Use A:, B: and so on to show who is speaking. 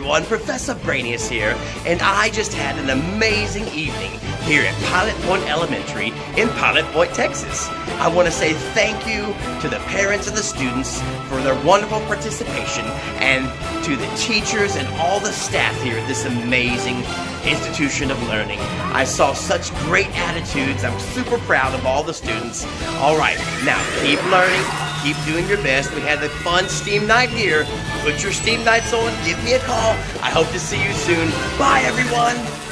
A: everyone, Professor Brainius here, and I just had an amazing evening here at Pilot Point Elementary in Pilot Point, Texas. I want to say thank you to the parents and the students for their wonderful participation, and to the teachers and all the staff here at this amazing institution of learning. I saw such great attitudes. I'm super proud of all the students. All right, now keep learning, keep doing your best. We had a fun STEAM night here. Put your STEAM nights on, give me a call. I hope to see you soon. Bye, everyone.